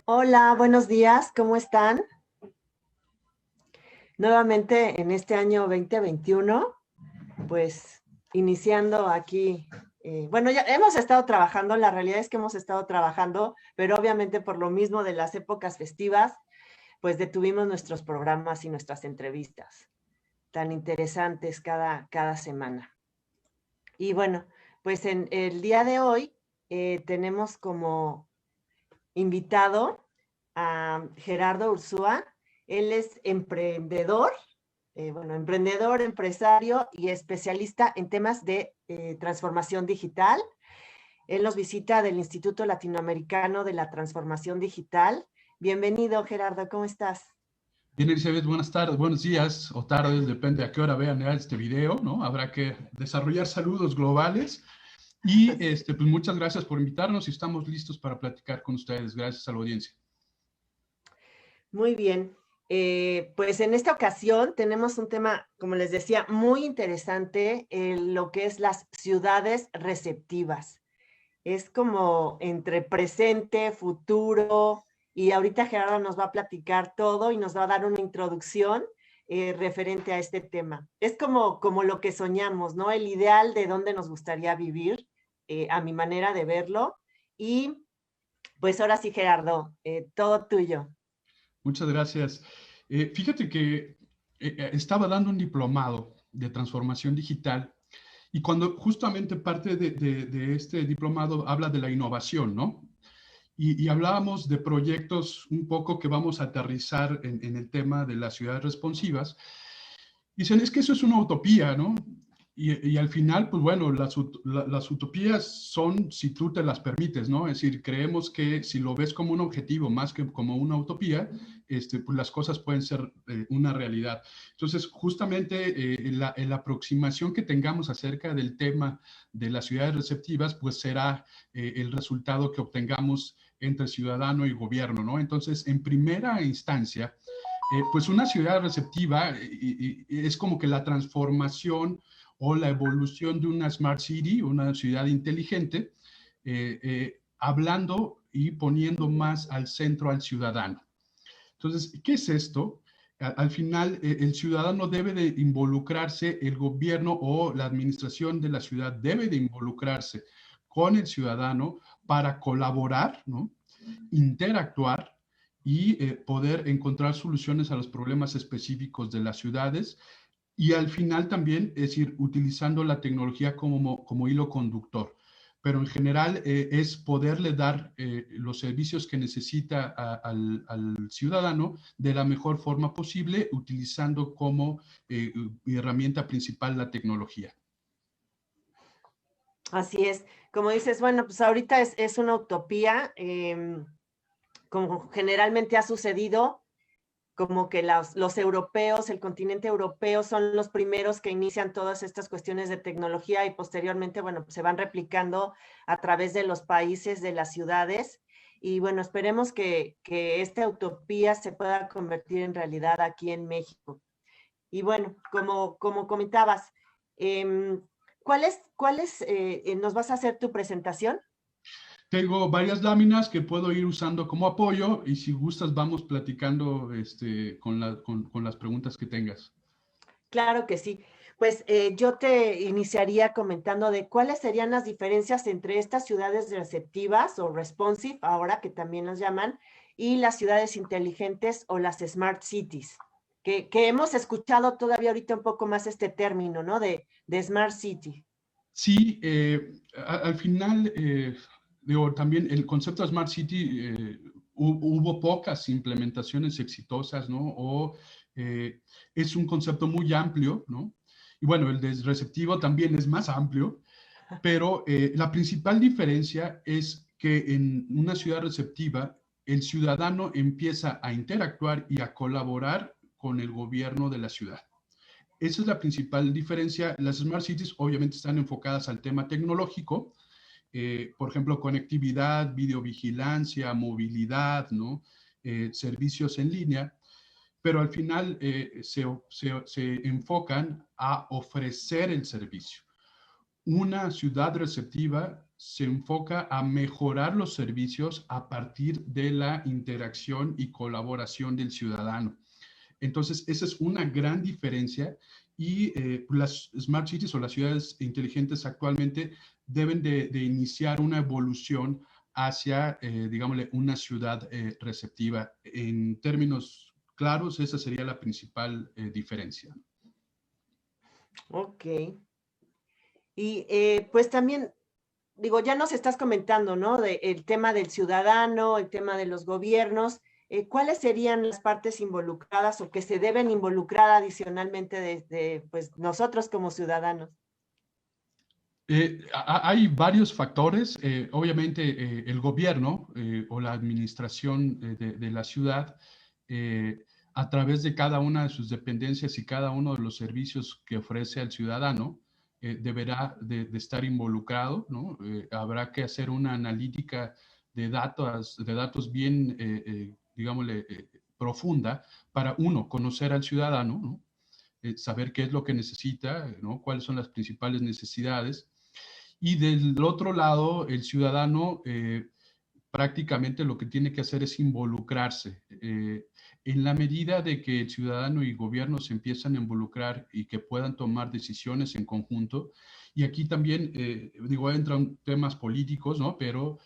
Hola, buenos días, ¿cómo están? Nuevamente en este año 2021, pues iniciando aquí, bueno, ya hemos estado trabajando, la realidad es que hemos estado trabajando, pero obviamente por lo mismo de las épocas festivas, pues detuvimos nuestros programas y nuestras entrevistas tan interesantes cada semana. Y bueno, pues en el día de hoy tenemos como invitado a Gerardo Ursúa. Él es emprendedor, emprendedor, empresario y especialista en temas de transformación digital. Él nos visita del Instituto Latinoamericano de la Transformación Digital. Bienvenido, Gerardo, ¿cómo estás? Bien, Elizabeth, buenas tardes, buenos días o tardes, depende a qué hora vean este video, ¿no? Habrá que desarrollar saludos globales. Y pues muchas gracias por invitarnos y estamos listos para platicar con ustedes. Gracias a la audiencia. Muy bien. Pues en esta ocasión tenemos un tema, como les decía, muy interesante, lo que es las ciudades receptivas. Es como entre presente, futuro, y ahorita Gerardo nos va a platicar todo y nos va a dar una introducción referente a este tema. Es como lo que soñamos, ¿no? El ideal de dónde nos gustaría vivir, a mi manera de verlo. Y pues ahora sí, Gerardo, todo tuyo. Muchas gracias. Fíjate que estaba dando un diplomado de transformación digital y cuando justamente parte de este diplomado habla de la innovación, ¿no? Y hablábamos de proyectos un poco que vamos a aterrizar en el tema de las ciudades responsivas. Dicen, es que eso es una utopía, ¿no? Y al final, pues bueno, las utopías son si tú te las permites, ¿no? Es decir, creemos que si lo ves como un objetivo más que como una utopía, pues las cosas pueden ser una realidad. Entonces, justamente la aproximación que tengamos acerca del tema de las ciudades receptivas, pues será el resultado que obtengamos entre ciudadano y gobierno, ¿no? Entonces, en primera instancia, pues una ciudad receptiva es como que la transformación o la evolución de una smart city, una ciudad inteligente, hablando y poniendo más al centro al ciudadano. Entonces, ¿qué es esto? Al final, el ciudadano debe de involucrarse, el gobierno o la administración de la ciudad debe de involucrarse con el ciudadano para colaborar, ¿no? Interactuar y poder encontrar soluciones a los problemas específicos de las ciudades y al final también, es decir, utilizando la tecnología como hilo conductor. Pero en general es poderle dar los servicios que necesita al ciudadano de la mejor forma posible, utilizando como herramienta principal la tecnología. Así es. Como dices, bueno, pues ahorita es una utopía, como generalmente ha sucedido, como que los europeos, el continente europeo son los primeros que inician todas estas cuestiones de tecnología y posteriormente, bueno, pues se van replicando a través de los países, de las ciudades. Y bueno, esperemos que esta utopía se pueda convertir en realidad aquí en México. Y bueno, como comentabas, ¿cuáles nos vas a hacer tu presentación? Tengo varias láminas que puedo ir usando como apoyo y si gustas vamos platicando con las preguntas que tengas. Claro que sí. Pues yo te iniciaría comentando de cuáles serían las diferencias entre estas ciudades receptivas o responsive, ahora que también las llaman, y las ciudades inteligentes o las smart cities, que hemos escuchado todavía ahorita un poco más este término, ¿no? De smart city. Sí, al final, digo, también el concepto de Smart City, hubo pocas implementaciones exitosas, ¿no? O es un concepto muy amplio, ¿no? Y bueno, el de receptivo también es más amplio, pero la principal diferencia es que en una ciudad receptiva, el ciudadano empieza a interactuar y a colaborar con el gobierno de la ciudad. Esa es la principal diferencia. Las Smart Cities obviamente están enfocadas al tema tecnológico, por ejemplo, conectividad, videovigilancia, movilidad, ¿no? Servicios en línea, pero al final se enfocan a ofrecer el servicio. Una ciudad receptiva se enfoca a mejorar los servicios a partir de la interacción y colaboración del ciudadano. Entonces, esa es una gran diferencia y las Smart Cities o las ciudades inteligentes actualmente deben de iniciar una evolución hacia, digámosle, una ciudad receptiva. En términos claros, esa sería la principal diferencia. Ok. Y pues también, digo, ya nos estás comentando, ¿no? El tema del ciudadano, el tema de los gobiernos. ¿Cuáles serían las partes involucradas o que se deben involucrar adicionalmente de pues, nosotros como ciudadanos? Hay varios factores. Obviamente, el gobierno o la administración de la ciudad, a través de cada una de sus dependencias y cada uno de los servicios que ofrece al ciudadano, deberá de estar involucrado, ¿no? Habrá que hacer una analítica de datos bien, digámosle, profunda para uno, conocer al ciudadano, ¿no? Saber qué es lo que necesita, ¿no? Cuáles son las principales necesidades. Y del otro lado, el ciudadano prácticamente lo que tiene que hacer es involucrarse. En la medida de que el ciudadano y gobierno se empiezan a involucrar y que puedan tomar decisiones en conjunto, y aquí también, digo, entran temas políticos, ¿no? Pero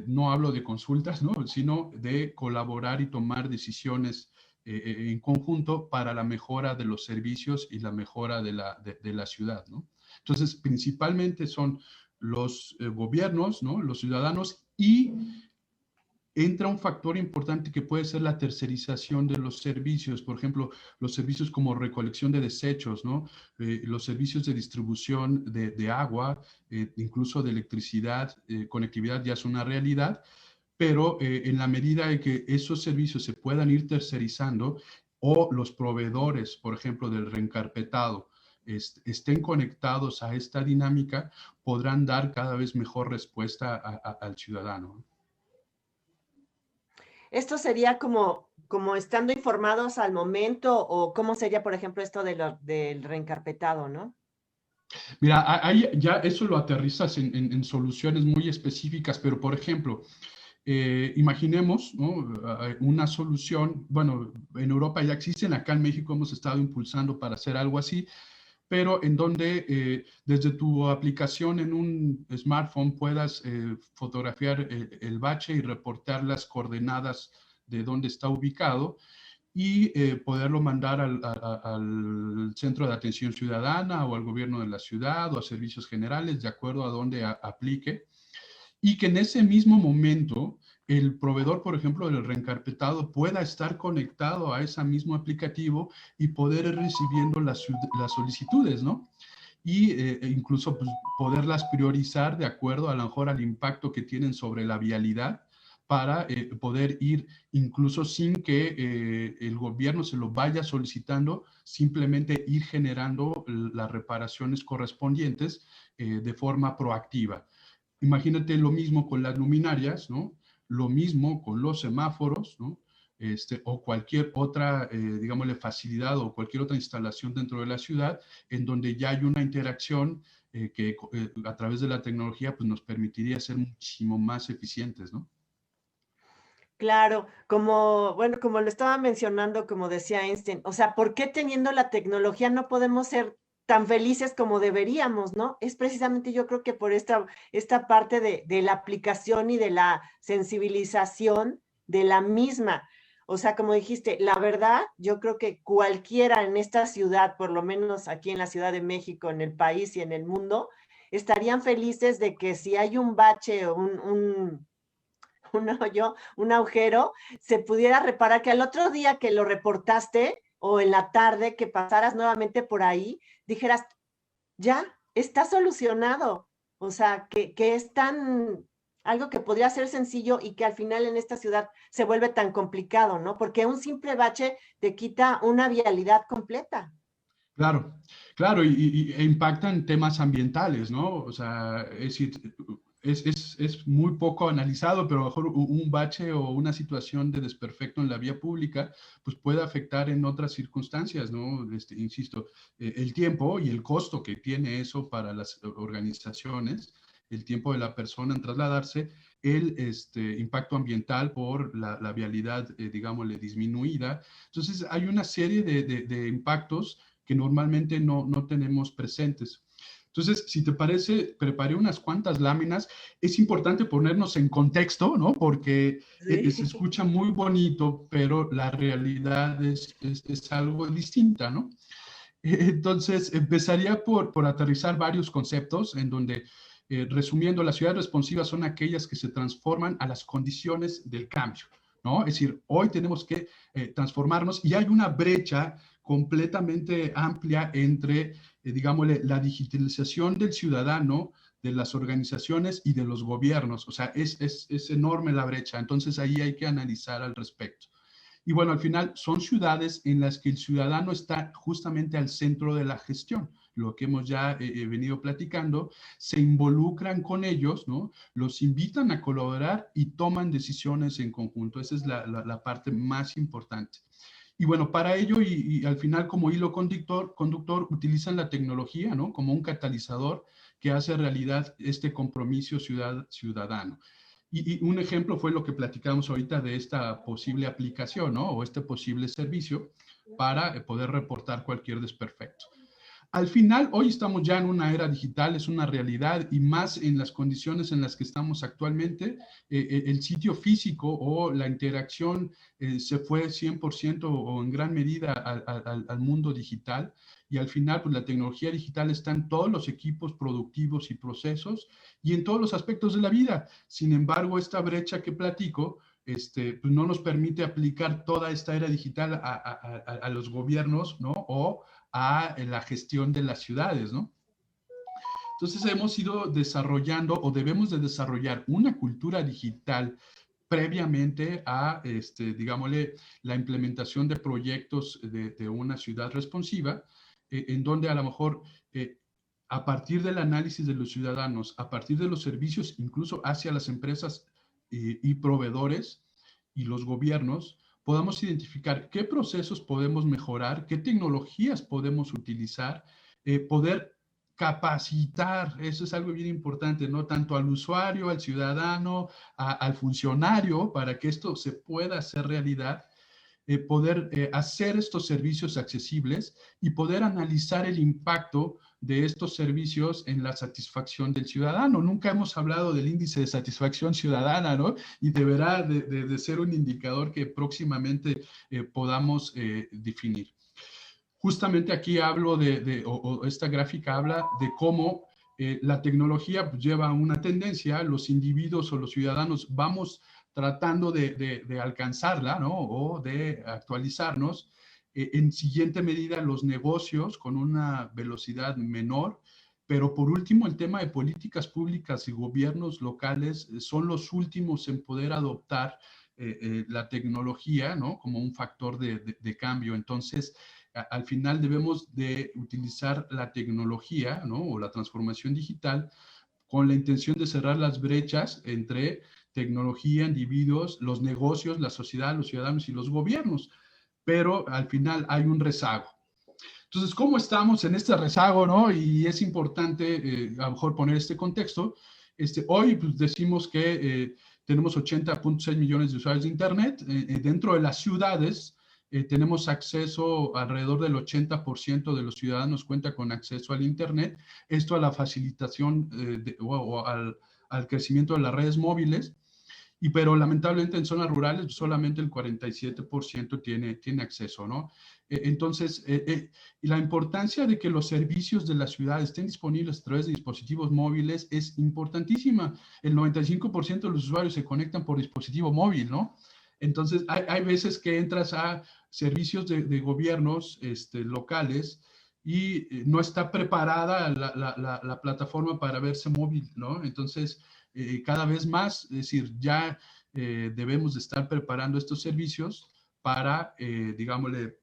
no hablo de consultas, ¿no? Sino de colaborar y tomar decisiones en conjunto para la mejora de los servicios y la mejora de la ciudad, ¿no? Entonces, principalmente son los gobiernos, ¿no? Los ciudadanos, y entra un factor importante que puede ser la tercerización de los servicios, por ejemplo, los servicios como recolección de desechos, ¿no? Los servicios de distribución de agua, incluso de electricidad, conectividad ya es una realidad, pero en la medida de que esos servicios se puedan ir tercerizando o los proveedores, por ejemplo, del reencarpetado, estén conectados a esta dinámica, podrán dar cada vez mejor respuesta al ciudadano. ¿Esto sería como estando informados al momento o cómo sería, por ejemplo, esto del reencarpetado, ¿no? Mira, ahí ya eso lo aterrizas en soluciones muy específicas, pero por ejemplo, imaginemos, ¿no? Una solución, bueno, en Europa ya existen, acá en México hemos estado impulsando para hacer algo así, pero en donde desde tu aplicación en un smartphone puedas fotografiar el bache y reportar las coordenadas de dónde está ubicado y poderlo mandar al Centro de Atención Ciudadana o al gobierno de la ciudad o a servicios generales, de acuerdo a dónde aplique, y que en ese mismo momento el proveedor, por ejemplo, del reencarpetado pueda estar conectado a ese mismo aplicativo y poder ir recibiendo las solicitudes, ¿no? Y incluso pues, poderlas priorizar de acuerdo a lo mejor al impacto que tienen sobre la vialidad para poder ir incluso sin que el gobierno se lo vaya solicitando, simplemente ir generando las reparaciones correspondientes de forma proactiva. Imagínate lo mismo con las luminarias, ¿no? Lo mismo con los semáforos, ¿no? O cualquier otra, digámosle, facilidad o cualquier otra instalación dentro de la ciudad en donde ya hay una interacción que a través de la tecnología pues, nos permitiría ser muchísimo más eficientes, ¿no? Claro, bueno, como lo estaba mencionando, como decía Einstein, o sea, ¿por qué teniendo la tecnología no podemos ser tan felices como deberíamos, ¿no? Es precisamente yo creo que por esta parte de la aplicación y de la sensibilización de la misma. O sea, como dijiste, la verdad, yo creo que cualquiera en esta ciudad, por lo menos aquí en la Ciudad de México, en el país y en el mundo, estarían felices de que si hay un bache o un hoyo, un agujero, se pudiera reparar, que al otro día que lo reportaste o en la tarde que pasaras nuevamente por ahí, dijeras, ya, está solucionado. O sea, que es algo que podría ser sencillo y que al final en esta ciudad se vuelve tan complicado, ¿no? Porque un simple bache te quita una vialidad completa. Claro, claro, e impactan temas ambientales, ¿no? O sea, es decir, es muy poco analizado, pero a lo mejor un bache o una situación de desperfecto en la vía pública, pues puede afectar en otras circunstancias, ¿no? Insisto, el tiempo y el costo que tiene eso para las organizaciones, el tiempo de la persona en trasladarse, el impacto ambiental por la vialidad, digámosle, disminuida. Entonces, hay una serie de impactos que normalmente no tenemos presentes. Entonces, si te parece, preparé unas cuantas láminas. Es importante ponernos en contexto, ¿no? Porque se Sí. escucha muy bonito, pero la realidad es algo distinta, ¿no? Entonces, empezaría por aterrizar varios conceptos en donde, resumiendo, las ciudades responsivas son aquellas que se transforman a las condiciones del cambio, ¿no? Es decir, hoy tenemos que transformarnos y hay una brecha completamente amplia entre, digámosle, la digitalización del ciudadano, de las organizaciones y de los gobiernos. O sea, es enorme la brecha. Entonces, ahí hay que analizar al respecto. Y bueno, al final son ciudades en las que el ciudadano está justamente al centro de la gestión, lo que hemos ya venido platicando, se involucran con ellos, ¿no? Los invitan a colaborar y toman decisiones en conjunto. Esa es la parte más importante. Y bueno, para ello y al final como hilo conductor utilizan la tecnología, ¿no? Como un catalizador que hace realidad este compromiso ciudadano. Y un ejemplo fue lo que platicamos ahorita de esta posible aplicación, ¿no? O este posible servicio para poder reportar cualquier desperfecto. Al final, hoy estamos ya en una era digital, es una realidad y más en las condiciones en las que estamos actualmente, el sitio físico o la interacción se fue 100% o en gran medida al mundo digital y al final, pues la tecnología digital está en todos los equipos productivos y procesos y en todos los aspectos de la vida. Sin embargo, esta brecha que platico, pues no nos permite aplicar toda esta era digital a los gobiernos, ¿no? O a la gestión de las ciudades, ¿no? Entonces hemos ido desarrollando o debemos de desarrollar una cultura digital previamente a, digámosle, la implementación de proyectos de una ciudad responsiva, en donde a lo mejor a partir del análisis de los ciudadanos, a partir de los servicios, incluso hacia las empresas y proveedores y los gobiernos, podamos identificar qué procesos podemos mejorar, qué tecnologías podemos utilizar, poder capacitar, eso es algo bien importante, ¿no? Tanto al usuario, al ciudadano, al funcionario, para que esto se pueda hacer realidad, poder hacer estos servicios accesibles y poder analizar el impacto de estos servicios en la satisfacción del ciudadano. Nunca hemos hablado del índice de satisfacción ciudadana, ¿no? Y deberá de ser un indicador que próximamente podamos definir. Justamente aquí hablo o esta gráfica habla de cómo la tecnología pues, lleva una tendencia, los individuos o los ciudadanos vamos tratando de alcanzarla, ¿no? O de actualizarnos. En siguiente medida, los negocios con una velocidad menor, pero por último, el tema de políticas públicas y gobiernos locales son los últimos en poder adoptar la tecnología, ¿no? Como un factor de cambio. Entonces, al final debemos de utilizar la tecnología, ¿no? O la transformación digital con la intención de cerrar las brechas entre tecnología, individuos, los negocios, la sociedad, los ciudadanos y los gobiernos. Pero al final hay un rezago. Entonces, ¿cómo estamos en este rezago, no? Y es importante a lo mejor poner este contexto. Hoy pues, decimos que tenemos 80.6 millones de usuarios de Internet. Dentro de las ciudades tenemos acceso, alrededor del 80% de los ciudadanos cuenta con acceso al Internet. Esto a la facilitación o al crecimiento de las redes móviles. Pero lamentablemente en zonas rurales solamente el 47% tiene acceso, ¿no? Entonces, la importancia de que los servicios de la ciudad estén disponibles a través de dispositivos móviles es importantísima. El 95% de los usuarios se conectan por dispositivo móvil, ¿no? Entonces, hay veces que entras a servicios de gobiernos locales y no está preparada la plataforma para verse móvil, ¿no? Entonces, cada vez más, es decir, ya debemos de estar preparando estos servicios para, digámosle,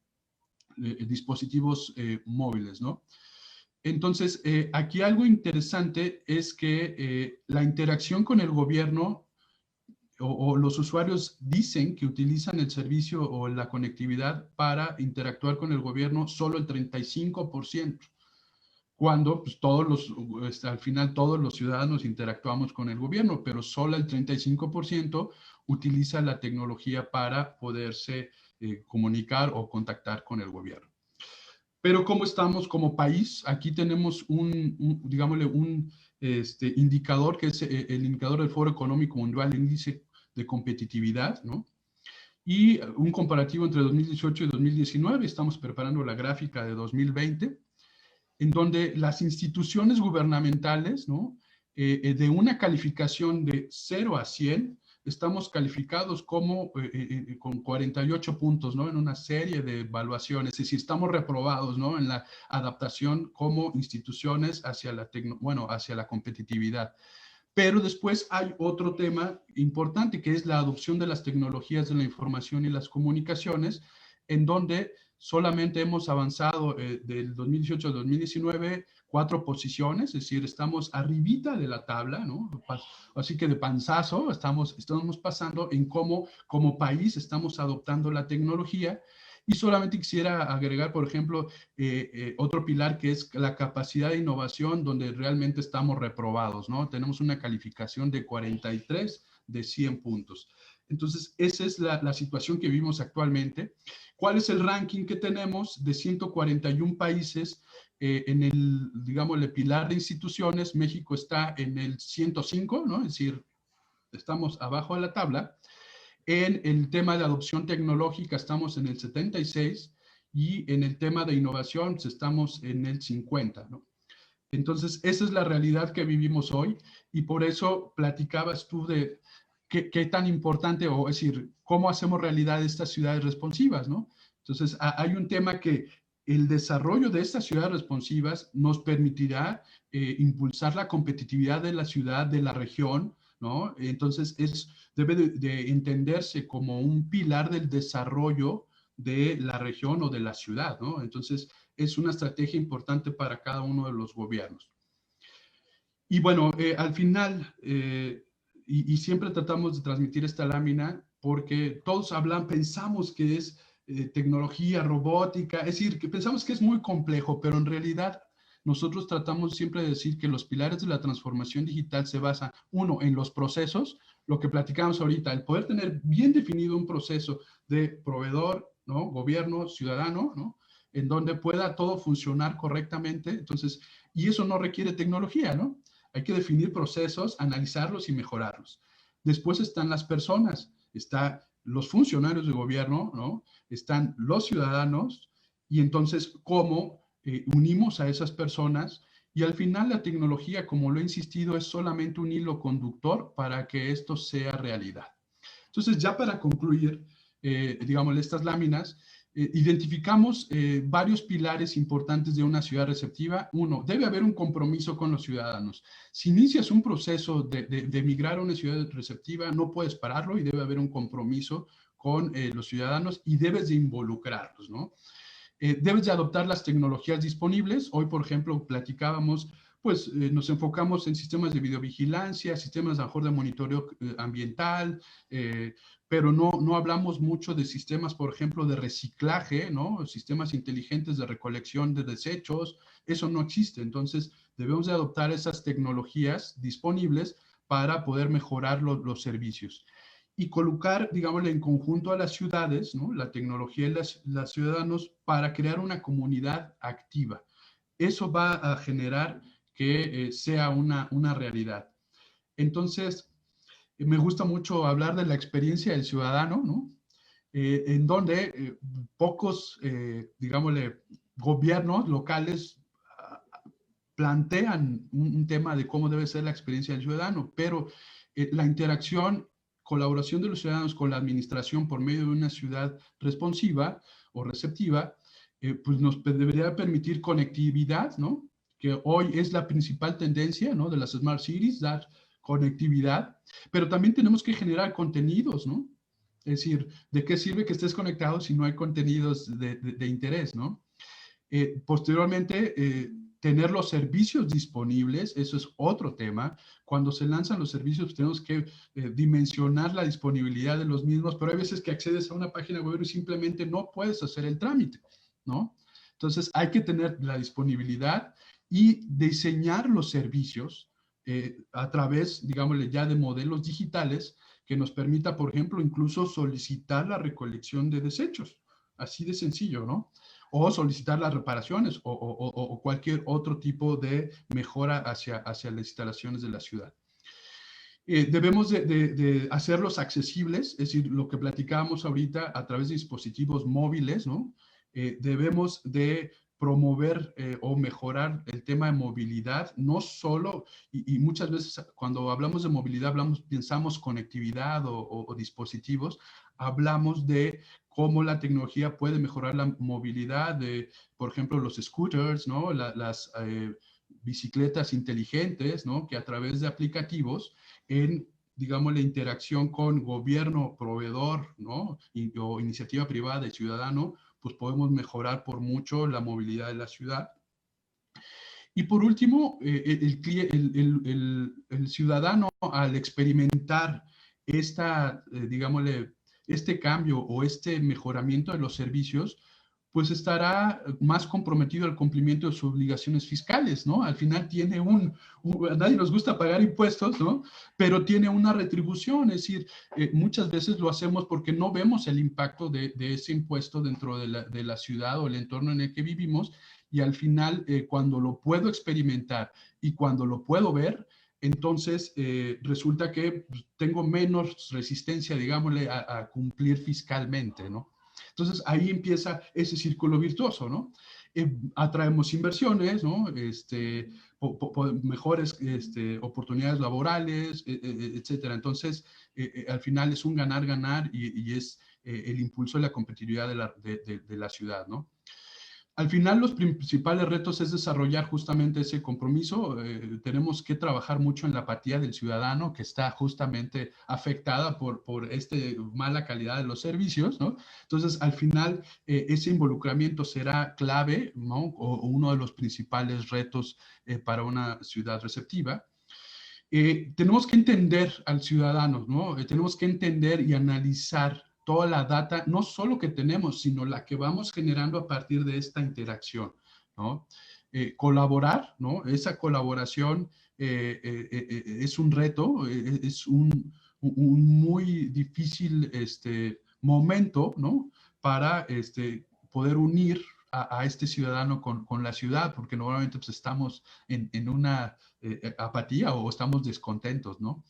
dispositivos móviles, ¿no? Entonces, aquí algo interesante es que la interacción con el gobierno o los usuarios dicen que utilizan el servicio o la conectividad para interactuar con el gobierno solo el 35%, cuando pues, al final todos los ciudadanos interactuamos con el gobierno, pero solo el 35% utiliza la tecnología para poderse comunicar o contactar con el gobierno. Pero ¿cómo estamos como país? Aquí tenemos digámosle, un indicador que es el indicador del Foro Económico Mundial, el índice de competitividad, ¿no? Y un comparativo entre 2018 y 2019. Estamos preparando la gráfica de 2020, en donde las instituciones gubernamentales, ¿no? De una calificación de 0 a 100, estamos calificados como con 48 puntos, ¿no? En una serie de evaluaciones, es decir, estamos reprobados, ¿no? En la adaptación como instituciones hacia hacia la competitividad. Pero después hay otro tema importante, que es la adopción de las tecnologías de la información y las comunicaciones, en donde solamente hemos avanzado del 2018 al 2019 4 posiciones, es decir, estamos arribita de la tabla, ¿no? Así que de panzazo estamos pasando en cómo como país estamos adoptando la tecnología. Y solamente quisiera agregar, por ejemplo, otro pilar que es la capacidad de innovación, donde realmente estamos reprobados, ¿no? Tenemos una calificación de 43 de 100 puntos. Entonces, esa es la situación que vivimos actualmente. ¿Cuál es el ranking que tenemos? De 141 países en el, digamos, el pilar de instituciones. México está en el 105, ¿no? Es decir, estamos abajo de la tabla. En el tema de adopción tecnológica estamos en el 76 y en el tema de innovación estamos en el 50, ¿no? Entonces, esa es la realidad que vivimos hoy y por eso platicabas tú de qué tan importante, o es decir, cómo hacemos realidad estas ciudades responsivas, ¿no? Entonces, hay un tema que el desarrollo de estas ciudades responsivas nos permitirá impulsar la competitividad de la ciudad, de la región, ¿no? Entonces, debe de entenderse como un pilar del desarrollo de la región o de la ciudad, ¿no? Entonces, es una estrategia importante para cada uno de los gobiernos. Y bueno, al final, y siempre tratamos de transmitir esta lámina porque todos pensamos que es tecnología, robótica, es decir, que pensamos que es muy complejo, pero en realidad nosotros tratamos siempre de decir que los pilares de la transformación digital se basan, uno, en los procesos, lo que platicamos ahorita, el poder tener bien definido un proceso de proveedor, ¿no? Gobierno, ciudadano, ¿no? En donde pueda todo funcionar correctamente. Entonces, y eso no requiere tecnología, ¿no? Hay que definir procesos, analizarlos y mejorarlos. Después están las personas, están los funcionarios de gobierno, ¿no? Están los ciudadanos y entonces cómo unimos a esas personas y al final la tecnología, como lo he insistido, es solamente un hilo conductor para que esto sea realidad. Entonces, ya para concluir, digamos, estas láminas, identificamos varios pilares importantes de una ciudad receptiva. Uno, debe haber un compromiso con los ciudadanos. Si inicias un proceso de migrar a una ciudad receptiva, no puedes pararlo y debe haber un compromiso con los ciudadanos y debes de involucrarlos, ¿no? Debes de adoptar las tecnologías disponibles. Hoy, por ejemplo, platicábamos, pues nos enfocamos en sistemas de videovigilancia, sistemas a lo mejor de monitoreo ambiental, pero no hablamos mucho de sistemas, por ejemplo, de reciclaje, ¿no? Sistemas inteligentes de recolección de desechos, eso no existe. Entonces, debemos de adoptar esas tecnologías disponibles para poder mejorar los servicios. Y colocar, digámosle, en conjunto a las ciudades, ¿no? La tecnología y los ciudadanos para crear una comunidad activa. Eso va a generar que sea una realidad. Entonces, me gusta mucho hablar de la experiencia del ciudadano, ¿no? En donde pocos, digámosle, gobiernos locales plantean un tema de cómo debe ser la experiencia del ciudadano, pero la interacción, colaboración de los ciudadanos con la administración por medio de una ciudad responsiva o receptiva, pues nos debería permitir conectividad, ¿no? Que hoy es la principal tendencia, ¿no? De las Smart Cities, dar conectividad, pero también tenemos que generar contenidos, ¿no? Es decir, ¿de qué sirve que estés conectado si no hay contenidos de interés, ¿no? Posteriormente, tener los servicios disponibles, eso es otro tema. Cuando se lanzan los servicios, pues tenemos que dimensionar la disponibilidad de los mismos, pero hay veces que accedes a una página web y simplemente no puedes hacer el trámite, ¿no? Entonces, hay que tener la disponibilidad y diseñar los servicios a través, digámosle, ya de modelos digitales que nos permita, por ejemplo, incluso solicitar la recolección de desechos. Así de sencillo, ¿no? O solicitar las reparaciones o cualquier otro tipo de mejora hacia las instalaciones de la ciudad. Debemos de hacerlos accesibles, es decir, lo que platicábamos ahorita a través de dispositivos móviles, ¿no? Debemos de promover o mejorar el tema de movilidad, no solo, y muchas veces cuando hablamos de movilidad, pensamos conectividad o dispositivos, hablamos de cómo la tecnología puede mejorar la movilidad de, por ejemplo, los scooters, ¿no? Las bicicletas inteligentes, ¿no? Que a través de aplicativos en, digamos, la interacción con gobierno, proveedor, ¿no? O iniciativa privada y ciudadano, pues podemos mejorar por mucho la movilidad de la ciudad. Y por último, el ciudadano al experimentar digámosle, este cambio o este mejoramiento de los servicios, pues estará más comprometido al cumplimiento de sus obligaciones fiscales, ¿no? Al final tiene a nadie nos gusta pagar impuestos, ¿no? Pero tiene una retribución, es decir, muchas veces lo hacemos porque no vemos el impacto de ese impuesto dentro de la ciudad o el entorno en el que vivimos, y al final, cuando lo puedo experimentar y cuando lo puedo ver, entonces resulta que tengo menos resistencia, digámosle, a cumplir fiscalmente, ¿no? Entonces ahí empieza ese círculo virtuoso, ¿no? Atraemos inversiones, ¿no? Mejores oportunidades laborales, etcétera. Entonces, al final es un ganar-ganar y es el impulso de la competitividad de la ciudad, ¿no? Al final, los principales retos es desarrollar justamente ese compromiso. Tenemos que trabajar mucho en la apatía del ciudadano, que está justamente afectada por esta mala calidad de los servicios, ¿no? Entonces, al final, ese involucramiento será clave, ¿no? O uno de los principales retos para una ciudad receptiva. Tenemos que entender al ciudadano, ¿no? Tenemos que entender y analizar toda la data, no solo que tenemos, sino la que vamos generando a partir de esta interacción, ¿no? Colaborar, ¿no? Esa colaboración es un reto, es un muy difícil momento, ¿no? Para poder unir a este ciudadano con la ciudad, porque normalmente pues, estamos en una apatía o estamos descontentos, ¿no?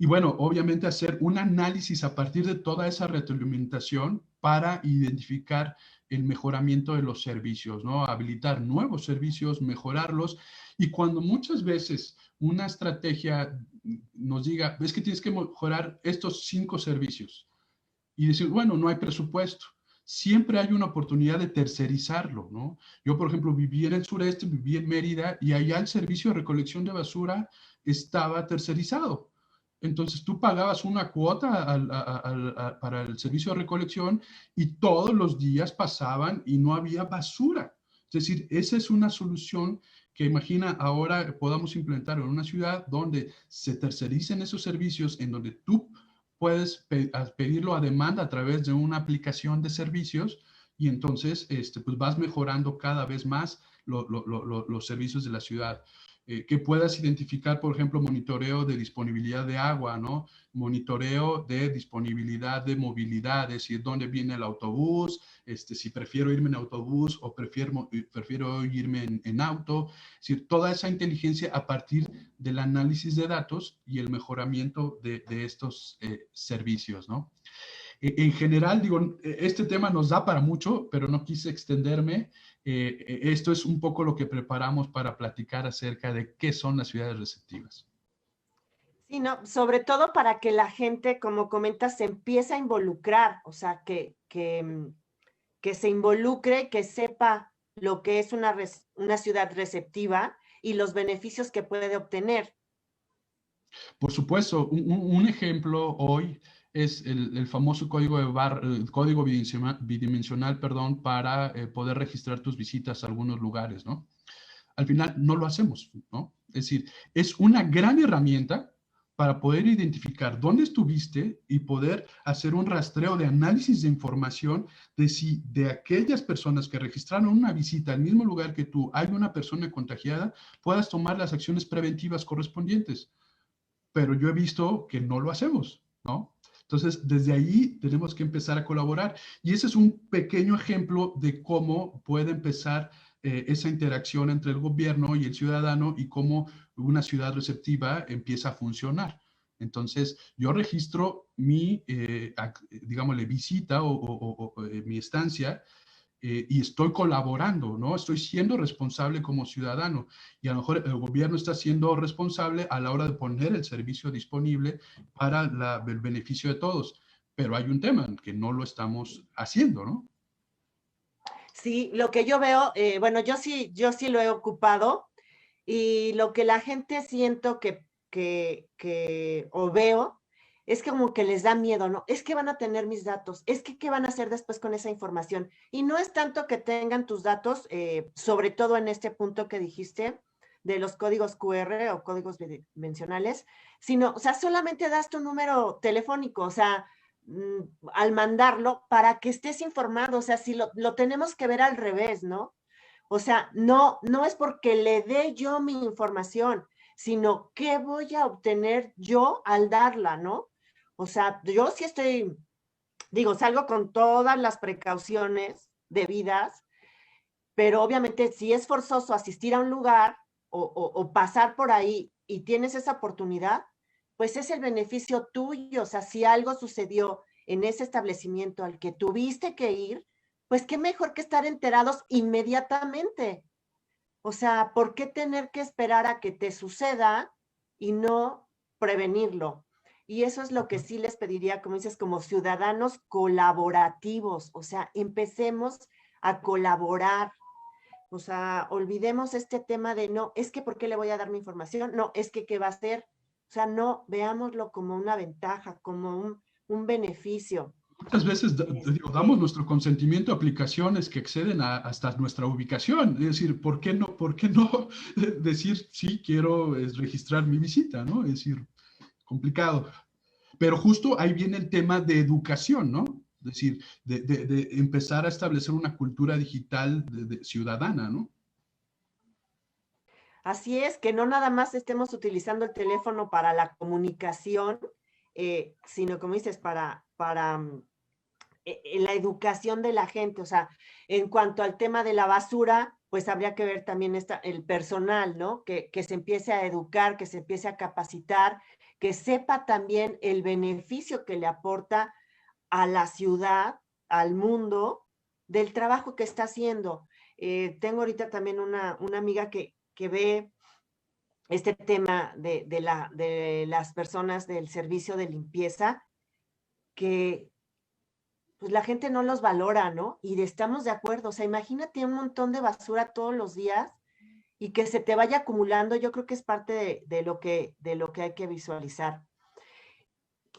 Y bueno, obviamente hacer un análisis a partir de toda esa retroalimentación para identificar el mejoramiento de los servicios, ¿no? Habilitar nuevos servicios, mejorarlos. Y cuando muchas veces una estrategia nos diga, es que tienes que mejorar estos 5 servicios y decir, bueno, no hay presupuesto. Siempre hay una oportunidad de tercerizarlo, ¿no? Yo, por ejemplo, viví en el sureste, viví en Mérida y allá el servicio de recolección de basura estaba tercerizado. Entonces tú pagabas una cuota para el servicio de recolección y todos los días pasaban y no había basura. Es decir, esa es una solución que imagina ahora podamos implementar en una ciudad donde se tercericen esos servicios, en donde tú puedes pedirlo a demanda a través de una aplicación de servicios y entonces pues vas mejorando cada vez más los servicios de la ciudad. Que puedas identificar, por ejemplo, monitoreo de disponibilidad de agua, ¿no? Monitoreo de disponibilidad de movilidad, es decir, dónde viene el autobús, si prefiero irme en autobús o prefiero irme en auto. Es decir, toda esa inteligencia a partir del análisis de datos y el mejoramiento de estos servicios, ¿no? En general, digo, este tema nos da para mucho, pero no quise extenderme. Esto es un poco lo que preparamos para platicar acerca de qué son las ciudades receptivas. Sí, no, sobre todo para que la gente, como comentas, se empiece a involucrar, o sea, que se involucre, que sepa lo que es una ciudad receptiva y los beneficios que puede obtener. Por supuesto, un ejemplo hoy es el famoso código, código bidimensional, perdón, para poder registrar tus visitas a algunos lugares, ¿no? Al final no lo hacemos, ¿no? Es decir, es una gran herramienta para poder identificar dónde estuviste y poder hacer un rastreo de análisis de información de si de aquellas personas que registraron una visita al mismo lugar que tú hay una persona contagiada, puedas tomar las acciones preventivas correspondientes. Pero yo he visto que no lo hacemos, ¿no? Entonces, desde ahí tenemos que empezar a colaborar. Y ese es un pequeño ejemplo de cómo puede empezar esa interacción entre el gobierno y el ciudadano y cómo una ciudad receptiva empieza a funcionar. Entonces, yo registro mi, digámosle, visita o mi estancia y estoy colaborando, ¿no? Estoy siendo responsable como ciudadano y a lo mejor el gobierno está siendo responsable a la hora de poner el servicio disponible para el beneficio de todos. Pero hay un tema que no lo estamos haciendo, ¿no? Sí, lo que yo veo, bueno, yo sí lo he ocupado y lo que la gente siento o veo es que como que les da miedo, ¿no? Es que van a tener mis datos, es que qué van a hacer después con esa información. Y no es tanto que tengan tus datos, sobre todo en este punto que dijiste de los códigos QR o códigos bidimensionales, sino, o sea, solamente das tu número telefónico, o sea, al mandarlo para que estés informado, o sea, si lo tenemos que ver al revés, ¿no? O sea, no es porque le dé yo mi información, sino qué voy a obtener yo al darla, ¿no? O sea, yo sí estoy, digo, salgo con todas las precauciones debidas, pero obviamente si es forzoso asistir a un lugar o pasar por ahí y tienes esa oportunidad, pues es el beneficio tuyo. O sea, si algo sucedió en ese establecimiento al que tuviste que ir, pues qué mejor que estar enterados inmediatamente. O sea, ¿por qué tener que esperar a que te suceda y no prevenirlo? Y eso es lo que sí les pediría, como dices, como ciudadanos colaborativos. O sea, empecemos a colaborar. O sea, olvidemos este tema de no, es que ¿por qué le voy a dar mi información? No, es que ¿qué va a hacer? O sea, no, veámoslo como una ventaja, como un beneficio. Muchas veces digo, damos Este, nuestro consentimiento a aplicaciones que exceden hasta nuestra ubicación. Es decir, por qué no decir sí quiero registrar mi visita, ¿no? Es decir, complicado. Pero justo ahí viene el tema de educación, ¿no? Es decir, de empezar a establecer una cultura digital ciudadana, ¿no? Así es, que no nada más estemos utilizando el teléfono para la comunicación, sino como dices, para la educación de la gente. O sea, en cuanto al tema de la basura, pues habría que ver también el personal, ¿no? Que se empiece a educar, que se empiece a capacitar, que sepa también el beneficio que le aporta a la ciudad, al mundo, del trabajo que está haciendo. Tengo ahorita también una amiga que ve este tema de las personas del servicio de limpieza, que pues la gente no los valora, ¿no? Y estamos de acuerdo, o sea, imagínate un montón de basura todos los días y que se te vaya acumulando. Yo creo que es parte de lo que hay que visualizar.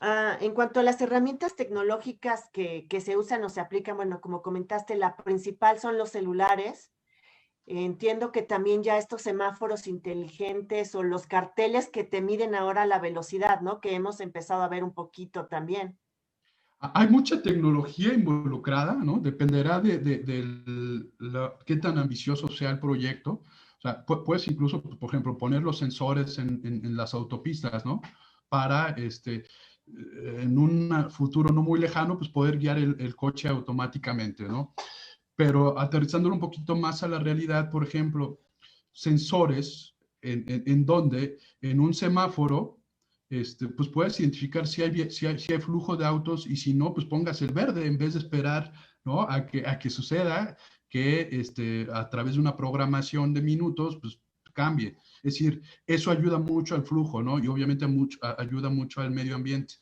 En cuanto a las herramientas tecnológicas que se usan o se aplican, bueno, como comentaste, la principal son los celulares. Entiendo que también ya estos semáforos inteligentes o los carteles que te miden ahora la velocidad, ¿no? Que hemos empezado a ver un poquito también. Hay mucha tecnología involucrada, ¿no? Dependerá qué tan ambicioso sea el proyecto. O sea, puedes incluso, por ejemplo, poner los sensores en las autopistas, ¿no? Para, en un futuro no muy lejano, pues poder guiar el coche automáticamente, ¿no? Pero aterrizándolo un poquito más a la realidad, por ejemplo, sensores en donde en un semáforo, pues puedes identificar si hay flujo de autos y si no, pues pongas el verde en vez de esperar, ¿no? A que suceda que a través de una programación de minutos, pues cambie. Es decir, eso ayuda mucho al flujo, ¿no? Y obviamente ayuda mucho al medio ambiente.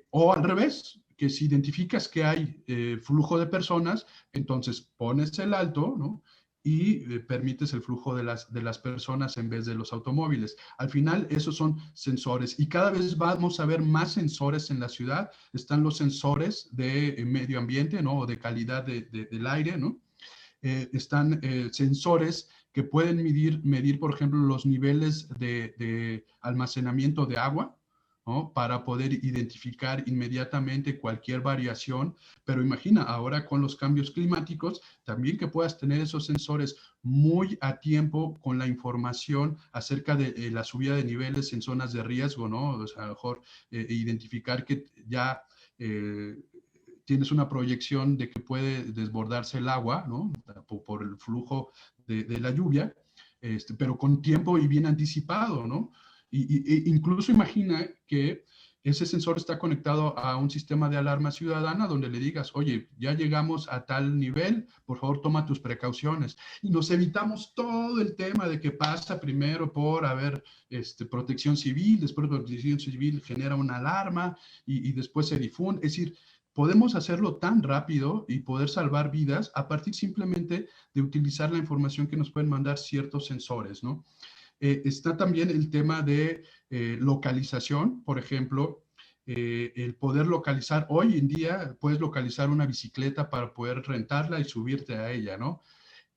O al revés, que si identificas que hay flujo de personas, entonces pones el alto, ¿no? y permites el flujo de las personas en vez de los automóviles. Al final, esos son sensores y cada vez vamos a ver más sensores en la ciudad. Están los sensores de medio ambiente, ¿no? O de calidad del aire, ¿no? Están sensores que pueden medir, por ejemplo, los niveles de almacenamiento de agua, ¿no? Para poder identificar inmediatamente cualquier variación. Pero imagina, ahora con los cambios climáticos, también que puedas tener esos sensores muy a tiempo con la información acerca de la subida de niveles en zonas de riesgo, ¿no? O sea, a lo mejor identificar que ya tienes una proyección de que puede desbordarse el agua, ¿no? Por el flujo de la lluvia, pero con tiempo y bien anticipado, ¿no? Incluso imagina que ese sensor está conectado a un sistema de alarma ciudadana donde le digas, oye, ya llegamos a tal nivel, por favor toma tus precauciones. Y nos evitamos todo el tema de que pasa primero por haber protección civil, después de protección civil genera una alarma y después se difunde. Es decir, podemos hacerlo tan rápido y poder salvar vidas a partir simplemente de utilizar la información que nos pueden mandar ciertos sensores, ¿no? Está también el tema de localización, por ejemplo, el poder localizar, hoy en día puedes localizar una bicicleta para poder rentarla y subirte a ella, ¿no?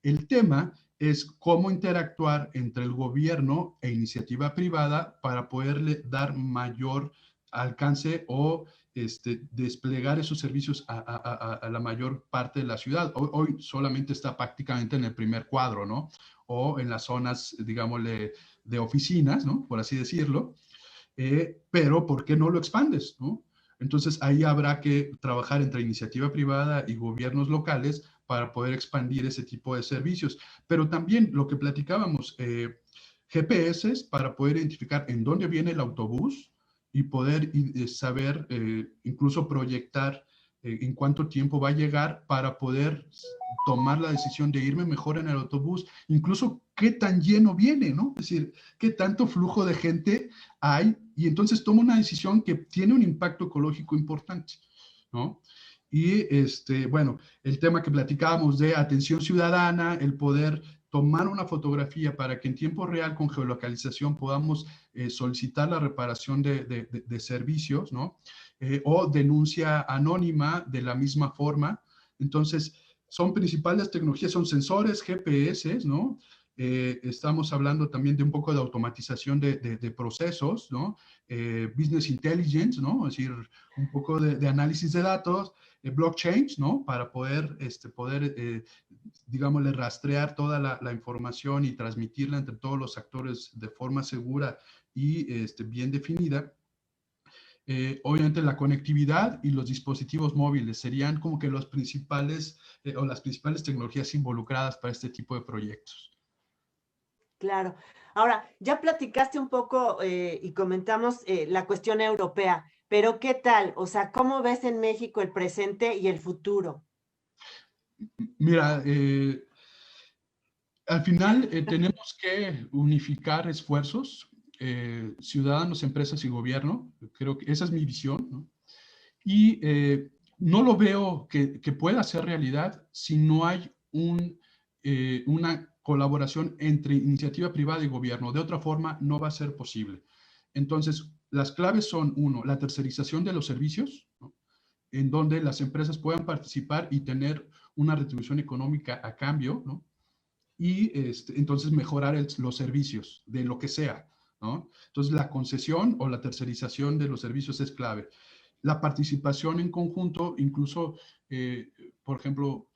El tema es cómo interactuar entre el gobierno e iniciativa privada para poderle dar mayor alcance o desplegar esos servicios a la mayor parte de la ciudad. Hoy solamente está prácticamente en el primer cuadro, ¿no? O en las zonas, digámosle, de oficinas, ¿no? Por así decirlo. Pero ¿por qué no lo expandes, ¿no? Entonces ahí habrá que trabajar entre iniciativa privada y gobiernos locales para poder expandir ese tipo de servicios. Pero también lo que platicábamos, GPS para poder identificar en dónde viene el autobús y poder saber, incluso proyectar en cuánto tiempo va a llegar para poder tomar la decisión de irme mejor en el autobús, incluso qué tan lleno viene, ¿no? Es decir, qué tanto flujo de gente hay y entonces toma una decisión que tiene un impacto ecológico importante, ¿no? Y bueno, el tema que platicábamos de atención ciudadana, el poder tomar una fotografía para que en tiempo real con geolocalización podamos solicitar la reparación de servicios, ¿no? O denuncia anónima de la misma forma. Entonces, son principales tecnologías, son sensores, GPS, ¿no? Estamos hablando también de un poco de automatización de procesos, ¿no? Business intelligence, ¿no? Es decir, un poco de análisis de datos, blockchain, ¿no? Para poder, digámosle, rastrear toda la información y transmitirla entre todos los actores de forma segura y bien definida. Obviamente la conectividad y los dispositivos móviles serían como que los principales o las principales tecnologías involucradas para este tipo de proyectos. Claro. Ahora, ya platicaste un poco y comentamos la cuestión europea, pero ¿qué tal? O sea, ¿cómo ves en México el presente y el futuro? Mira, al final tenemos que unificar esfuerzos, ciudadanos, empresas y gobierno. Creo que esa es mi visión, ¿no? Y no lo veo que pueda ser realidad si no hay una colaboración entre iniciativa privada y gobierno. De otra forma, no va a ser posible. Entonces, las claves son, uno, la tercerización de los servicios, ¿no? En donde las empresas puedan participar y tener una retribución económica a cambio, ¿no? Y entonces mejorar los servicios de lo que sea, ¿no? Entonces, la concesión o la tercerización de los servicios es clave. La participación en conjunto, incluso, por ejemplo,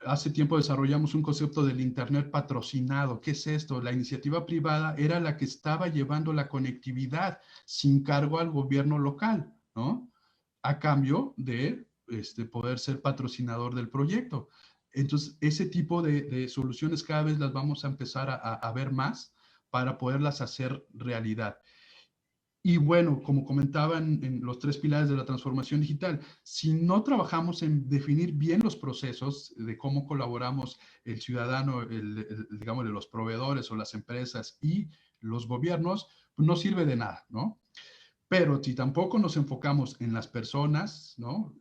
hace tiempo desarrollamos un concepto del Internet patrocinado. ¿Qué es esto? La iniciativa privada era la que estaba llevando la conectividad sin cargo al gobierno local, ¿no? A cambio de poder ser patrocinador del proyecto. Entonces, ese tipo de soluciones cada vez las vamos a empezar a ver más para poderlas hacer realidad. Y bueno, como comentaban en los tres pilares de la transformación digital, si no trabajamos en definir bien los procesos de cómo colaboramos el ciudadano, digamos, los proveedores o las empresas y los gobiernos, pues no sirve de nada, ¿no? Pero si tampoco nos enfocamos en las personas, ¿no?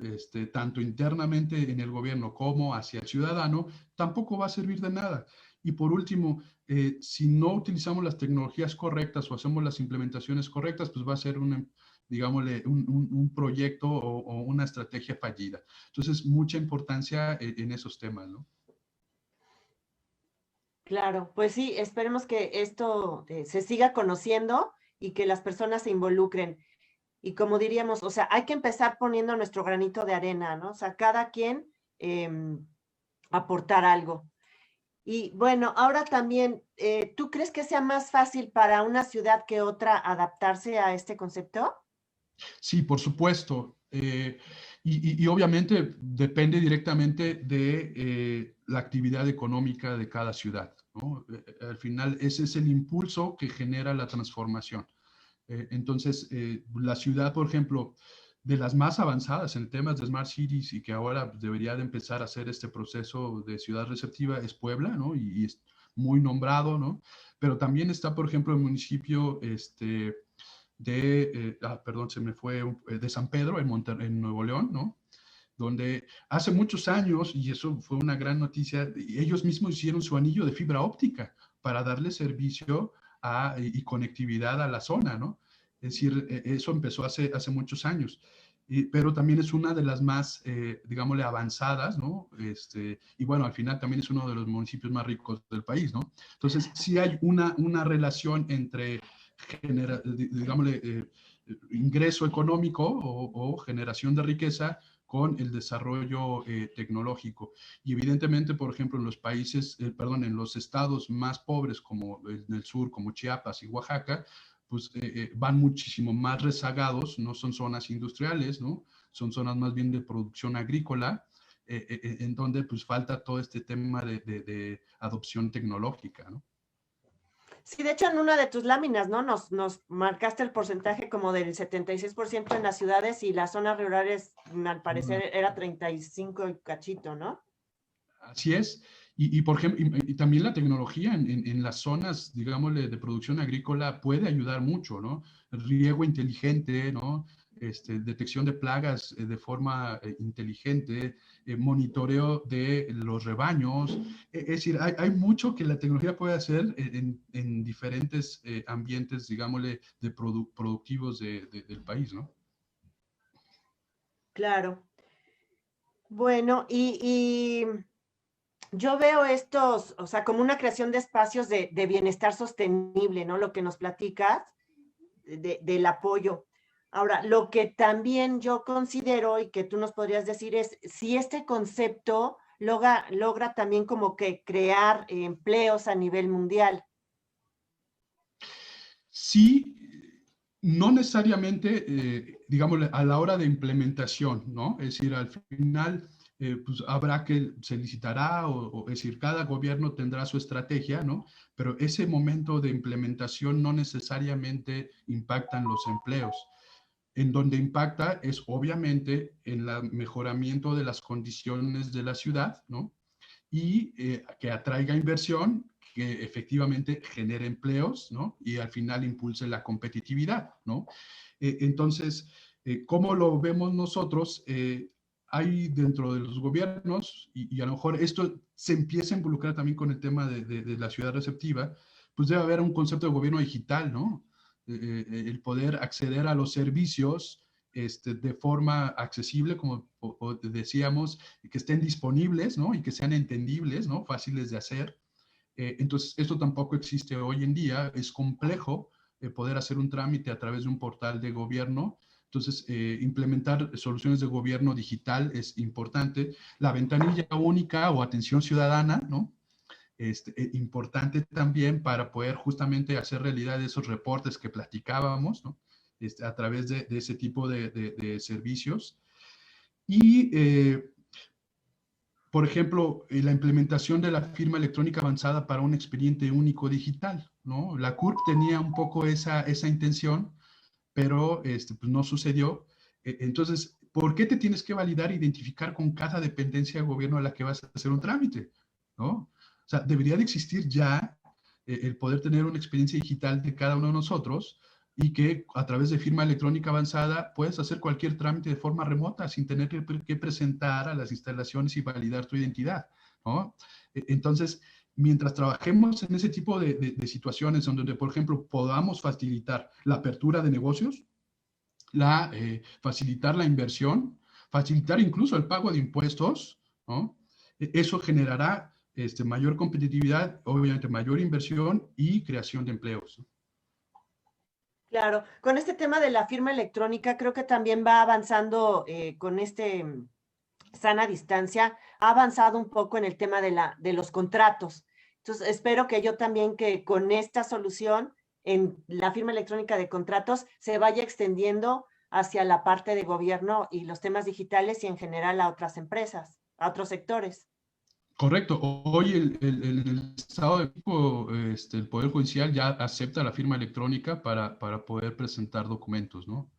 Tanto internamente en el gobierno como hacia el ciudadano, tampoco va a servir de nada. Y por último, si no utilizamos las tecnologías correctas o hacemos las implementaciones correctas, pues va a ser digámosle, un proyecto o una estrategia fallida. Entonces, mucha importancia en esos temas, ¿no? Claro, pues sí, esperemos que esto se siga conociendo y que las personas se involucren. Y como diríamos, o sea, hay que empezar poniendo nuestro granito de arena, ¿no? O sea, cada quien aportar algo. Y bueno, ahora también, ¿tú crees que sea más fácil para una ciudad que otra adaptarse a este concepto? Sí, por supuesto. Y obviamente depende directamente de la actividad económica de cada ciudad, ¿no? Al final, ese es el impulso que genera la transformación. Entonces, la ciudad, por ejemplo, de las más avanzadas en temas de Smart Cities y que ahora debería de empezar a hacer este proceso de ciudad receptiva es Puebla, ¿no? Y es muy nombrado, ¿no? Pero también está, por ejemplo, el municipio perdón, se me fue, de San Pedro, en Nuevo León, ¿no? Donde hace muchos años, y eso fue una gran noticia, ellos mismos hicieron su anillo de fibra óptica para darle servicio y conectividad a la zona, ¿no? Es decir, eso empezó hace muchos años. Pero también es una de las más, digámosle, avanzadas, ¿no? Y bueno, al final también es uno de los municipios más ricos del país, ¿no? Entonces, sí hay una relación entre, digámosle, ingreso económico o generación de riqueza con el desarrollo tecnológico. Y evidentemente, por ejemplo, en los países, perdón, en los estados más pobres como en el sur, como Chiapas y Oaxaca, pues van muchísimo más rezagados, no son zonas industriales, ¿no? Son zonas más bien de producción agrícola, en donde pues falta todo este tema de adopción tecnológica, ¿no? Sí, de hecho, en una de tus láminas, ¿no? Nos marcaste el porcentaje como del 76% en las ciudades y las zonas rurales, al parecer, era 35 y cachito, ¿no? Así es. Por ejemplo, y también la tecnología en las zonas, digámosle, de producción agrícola puede ayudar mucho, ¿no? Riego inteligente, ¿no? Detección de plagas de forma inteligente, monitoreo de los rebaños. Es decir, hay mucho que la tecnología puede hacer en diferentes ambientes, digámosle, productivos del país, ¿no? Claro. Bueno, yo veo estos, o sea, como una creación de espacios de bienestar sostenible, ¿no? Lo que nos platicas del apoyo. Ahora, lo que también yo considero y que tú nos podrías decir es si este concepto logra también como que crear empleos a nivel mundial. Sí, no necesariamente, digamos, a la hora de implementación, ¿no? Es decir, al final, pues habrá que, se licitará, es decir, cada gobierno tendrá su estrategia, ¿no? Pero ese momento de implementación no necesariamente impactan los empleos. En donde impacta es obviamente en el mejoramiento de las condiciones de la ciudad, ¿no? Y que atraiga inversión, que efectivamente genere empleos, ¿no? Y al final impulse la competitividad, ¿no? Entonces, ¿cómo lo vemos nosotros? Hay dentro de los gobiernos, y a lo mejor esto se empieza a involucrar también con el tema de la ciudad receptiva, pues debe haber un concepto de gobierno digital, ¿no? El poder acceder a los servicios de forma accesible, como decíamos, que estén disponibles, ¿no? Y que sean entendibles, ¿no? Fáciles de hacer. Entonces, esto tampoco existe hoy en día. Es complejo poder hacer un trámite a través de un portal de gobierno. Entonces, implementar soluciones de gobierno digital es importante. La ventanilla única o atención ciudadana, ¿no? Importante también para poder justamente hacer realidad esos reportes que platicábamos, ¿no? A través de ese tipo de servicios. Y, por ejemplo, la implementación de la firma electrónica avanzada para un expediente único digital, ¿no? La CURP tenía un poco esa intención, pero pues no sucedió. Entonces, ¿por qué te tienes que validar e identificar con cada dependencia de gobierno a la que vas a hacer un trámite? ¿No? O sea, debería de existir ya el poder tener una experiencia digital de cada uno de nosotros y que a través de firma electrónica avanzada puedes hacer cualquier trámite de forma remota sin tener que presentar a las instalaciones y validar tu identidad, ¿no? Entonces, mientras trabajemos en ese tipo de situaciones donde, por ejemplo, podamos facilitar la apertura de negocios, facilitar la inversión, facilitar incluso el pago de impuestos, ¿no? Eso generará mayor competitividad, obviamente mayor inversión y creación de empleos. Claro, con este tema de la firma electrónica, creo que también va avanzando con sana distancia, ha avanzado un poco en el tema de los contratos. Entonces, espero que yo también que con esta solución en la firma electrónica de contratos se vaya extendiendo hacia la parte de gobierno y los temas digitales y en general a otras empresas, a otros sectores. Correcto. Hoy el Estado de México, el Poder Judicial ya acepta la firma electrónica para poder presentar documentos, ¿no?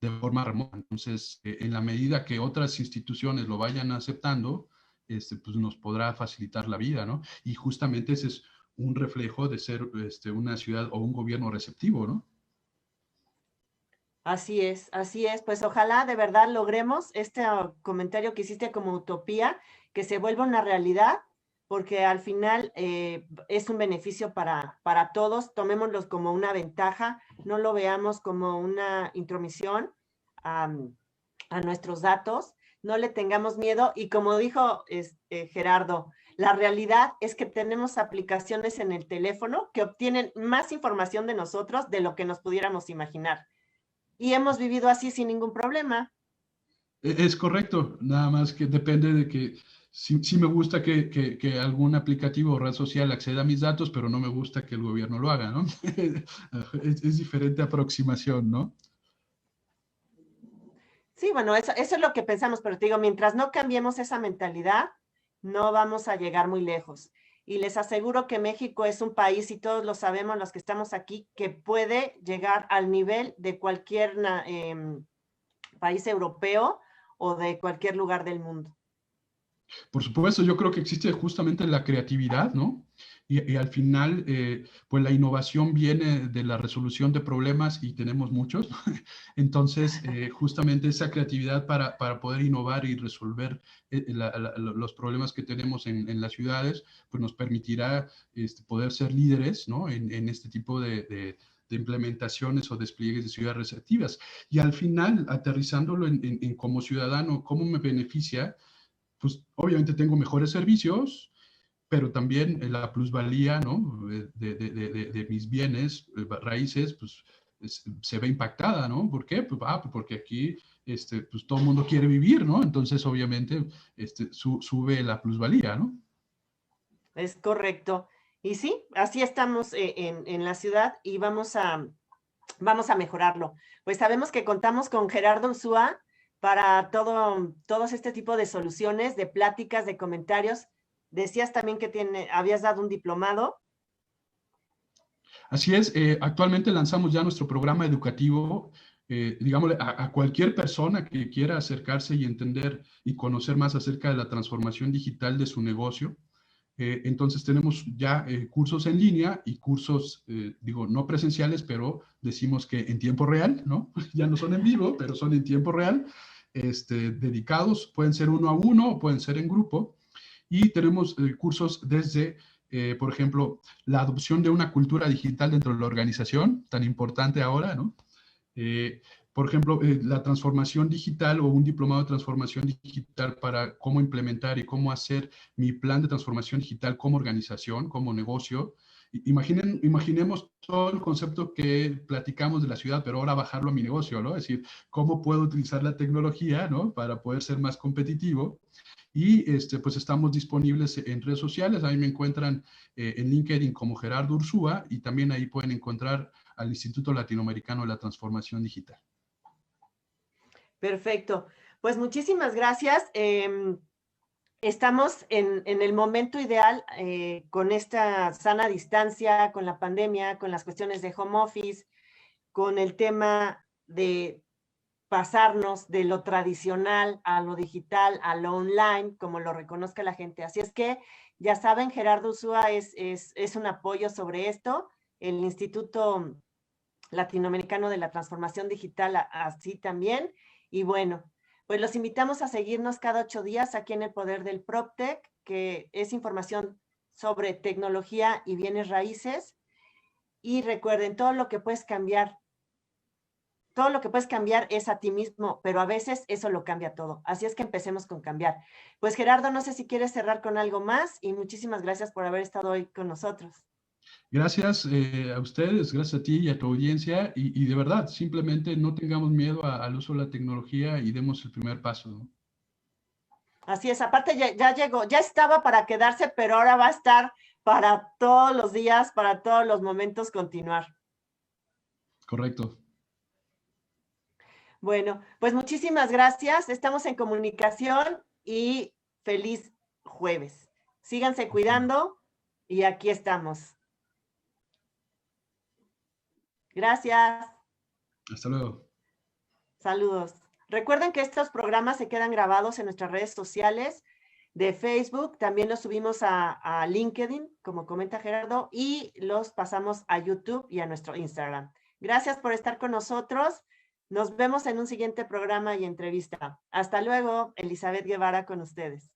De forma remota. Entonces, en la medida que otras instituciones lo vayan aceptando, pues nos podrá facilitar la vida, ¿no? Y justamente ese es un reflejo de ser una ciudad o un gobierno receptivo, ¿no? Así es, así es. Pues ojalá de verdad logremos este comentario que hiciste como utopía, que se vuelva una realidad, porque al final es un beneficio para todos. Tomémoslo como una ventaja, no lo veamos como una intromisión a, a nuestros datos, no le tengamos miedo. Y como dijo Gerardo, la realidad es que tenemos aplicaciones en el teléfono que obtienen más información de nosotros de lo que nos pudiéramos imaginar y hemos vivido así sin ningún problema. Es correcto, nada más que depende de que sí me gusta que algún aplicativo o red social acceda a mis datos, pero no me gusta que el gobierno lo haga, ¿no? Es diferente aproximación, ¿no? Sí, bueno, eso es lo que pensamos, pero te digo, mientras no cambiemos esa mentalidad, no vamos a llegar muy lejos. Y les aseguro que México es un país, y todos lo sabemos los que estamos aquí, que puede llegar al nivel de cualquier país europeo o de cualquier lugar del mundo. Por supuesto, yo creo que existe justamente la creatividad, ¿no? Y al final, pues la innovación viene de la resolución de problemas y tenemos muchos. Entonces, justamente esa creatividad para poder innovar y resolver los problemas que tenemos en las ciudades, pues nos permitirá poder ser líderes, ¿no? En este tipo de implementaciones o despliegues de ciudades receptivas. Y al final, aterrizándolo en como ciudadano, ¿cómo me beneficia? Pues obviamente tengo mejores servicios, pero también la plusvalía, ¿no? De mis bienes raíces, pues se ve impactada, ¿no? ¿Por qué? Pues, porque aquí pues todo el mundo quiere vivir, ¿no? Entonces, obviamente, sube la plusvalía, ¿no? Es correcto. Y sí, así estamos en la ciudad y vamos a mejorarlo. Pues sabemos que contamos con Gerardo Ursúa para todos este tipo de soluciones, de pláticas, de comentarios. Decías también que habías dado un diplomado. Así es, actualmente lanzamos ya nuestro programa educativo, digámosle, a cualquier persona que quiera acercarse y entender y conocer más acerca de la transformación digital de su negocio. Entonces tenemos ya cursos en línea y cursos, digo, no presenciales, pero decimos que en tiempo real, ¿no? Ya no son en vivo, pero son en tiempo real, dedicados, pueden ser uno a uno o pueden ser en grupo. Y tenemos cursos desde, por ejemplo, la adopción de una cultura digital dentro de la organización, tan importante ahora, ¿no? Eh, por ejemplo, la transformación digital o un diplomado de transformación digital para cómo implementar y cómo hacer mi plan de transformación digital como organización, como negocio. Imaginemos todo el concepto que platicamos de la ciudad, pero ahora bajarlo a mi negocio, ¿no? Es decir, cómo puedo utilizar la tecnología, ¿no? Para poder ser más competitivo. Y pues estamos disponibles en redes sociales. Ahí me encuentran en LinkedIn como Gerardo Ursúa y también ahí pueden encontrar al Instituto Latinoamericano de la Transformación Digital. Perfecto. Pues muchísimas gracias. Estamos en el momento ideal con esta sana distancia, con la pandemia, con las cuestiones de home office, con el tema de pasarnos de lo tradicional a lo digital, a lo online, como lo reconozca la gente. Así es que, ya saben, Gerardo Ursúa es un apoyo sobre esto. El Instituto latinoamericano de la transformación digital, así también. Y bueno, pues los invitamos a seguirnos cada 8 días aquí en El Poder del PropTech, que es información sobre tecnología y bienes raíces. Y recuerden, todo lo que puedes cambiar es a ti mismo, pero a veces eso lo cambia todo. Así es que empecemos con cambiar. Pues Gerardo, no sé si quieres cerrar con algo más y muchísimas gracias por haber estado hoy con nosotros. Gracias a ustedes, gracias a ti y a tu audiencia. Y de verdad, simplemente no tengamos miedo al uso de la tecnología y demos el primer paso, ¿no? Así es, aparte ya llegó, ya estaba para quedarse, pero ahora va a estar para todos los días, para todos los momentos continuar. Correcto. Bueno, pues muchísimas gracias. Estamos en comunicación y feliz jueves. Síganse cuidando y aquí estamos. Gracias. Hasta luego. Saludos. Recuerden que estos programas se quedan grabados en nuestras redes sociales de Facebook. También los subimos a LinkedIn, como comenta Gerardo, y los pasamos a YouTube y a nuestro Instagram. Gracias por estar con nosotros. Nos vemos en un siguiente programa y entrevista. Hasta luego, Elizabeth Guevara con ustedes.